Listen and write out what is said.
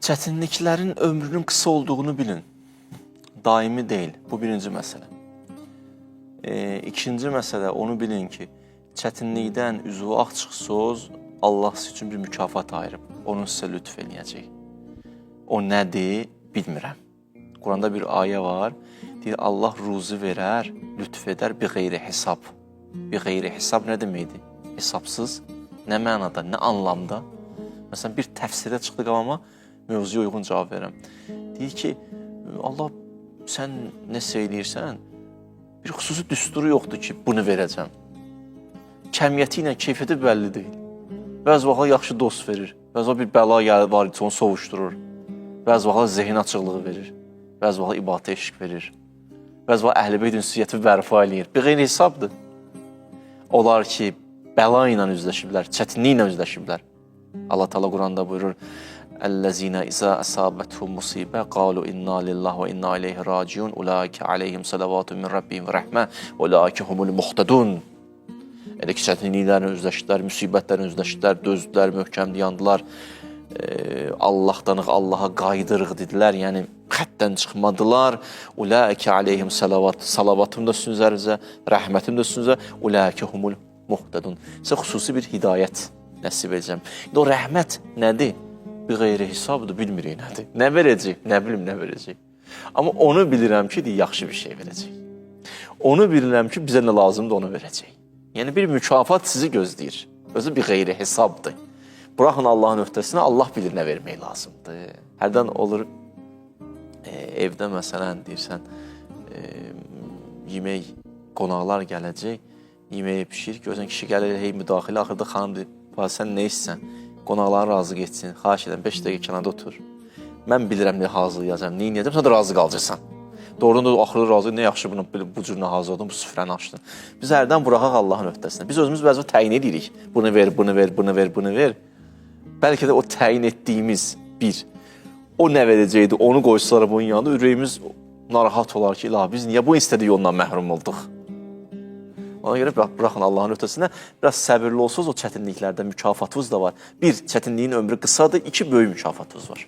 Çətinliklərin ömrünün qısa olduğunu bilin. Daimi deyil. Bu birinci məsələ. İkinci məsələ, onu bilin ki, çətinlikdən üzvü ağ çıxsınız, Allah sizin üçün bir mükafat ayırıb. Onun sizə lütf eləyəcək. O nədir, bilmirəm. Quranda bir ayə var. Deyir, Allah ruzi verər, lütf edər, bir qeyri hesab. Bir qeyri hesab nə deməkdir? Hesabsız. Nə mənada, nə anlamda? Məsələn, bir təfsirə çıxdıq amma mövzuya uyğun cavab verirəm. Deyir ki, Allah sən nə söyləyirsən, bir xüsusi düsturu yoxdur ki, bunu verəcəm. Kəmiyyəti ilə keyfiyyəti bəlli deyil. Bəzi vaxtlar yaxşı dost verir. Bəzi vaxtlar bir bəla var idi, onu sovuşdurur. Bəzi vaxtlar zehin açıqlığı verir. Bəzi vaxtlar ibadətə eşq verir. Bəzi vaxtlar əhl-i beyt ünsiyyəti bərpa eləyir. Bir qeyri hesabdır. Onlar ki, bəla ilə üzləşiblər, çətinlik ilə üzləşiblər. Allah Teala Quranda buyurur, "Ellezina iza asabatuhum musibə qalu inna lillahi və inna ileyhi raciun ulaika aleyhim salavatun min rabbihim və rahmə ulaika humul muhtadun." Elə ki, çətinliklərlə üzləşdilər, müsibətlərlə üzləşdilər, dözdülər, möhkəm dayandılar, Allahdanıq, Allaha qayıdırıq dedilər, yəni xəttdən çıxmadılar. Ulaika aleyhim salavatım da sizin üzərinizə, rəhmətim də sizin üzərinizə, ulaika humul muhtadun. Sizə xüsusi bir hidayət nəsib edəcəm. O rəhmət nədir? Bir qeyri hesabdır, bilmirik nədir. Nə verəcək? Nə bilim, nə verəcək. Amma onu bilirəm ki, yaxşı bir şey verəcək. Onu bilirəm ki, bizə nə lazımdır, onu verəcək. Yəni, bir mükafat sizi gözləyir. Özü bir qeyri hesabdır. Buraxın Allahın öhdəsinə, Allah bilir nə vermək lazımdır. Hərdən olur, evdə məsələn, deyirsən, yemək, qonaqlar gələcək, yeməyi pişir, gözən kişi gəlir, hey müdaxilə, axırda xanım deyir, sən nə istsən? Qonaqların razı geçsin, xahiş edən 5 dəqiqə kənarda otur. Mən bilirəm nə hazırlayacam, nə inəyəcəm, sən də razı qalacaqsan. Doğrudan da axırda razı, nə yaxşı bunu bu cür nə hazırladın, bu süfrəni açdın. Biz hərdən buraxaq Allahın öhdəsinə. Biz özümüz bəzi təyin edirik. Bunu ver, bunu ver, bunu ver, bunu ver. Bəlkə də o təyin etdiyimiz bir, o nə verəcəkdi, onu qoysalar bunun yanında, ürəyimiz narahat olar ki, ilahi, biz niyə bu istədiyi yoldan məhrum olduq? Ona görə buraxın Allahın öhdəsinə, biraz səbirli olsunuz, o çətinliklərdə mükafatınız da var. Bir, çətinliyin ömrü qısadır, iki, böyük mükafatınız var.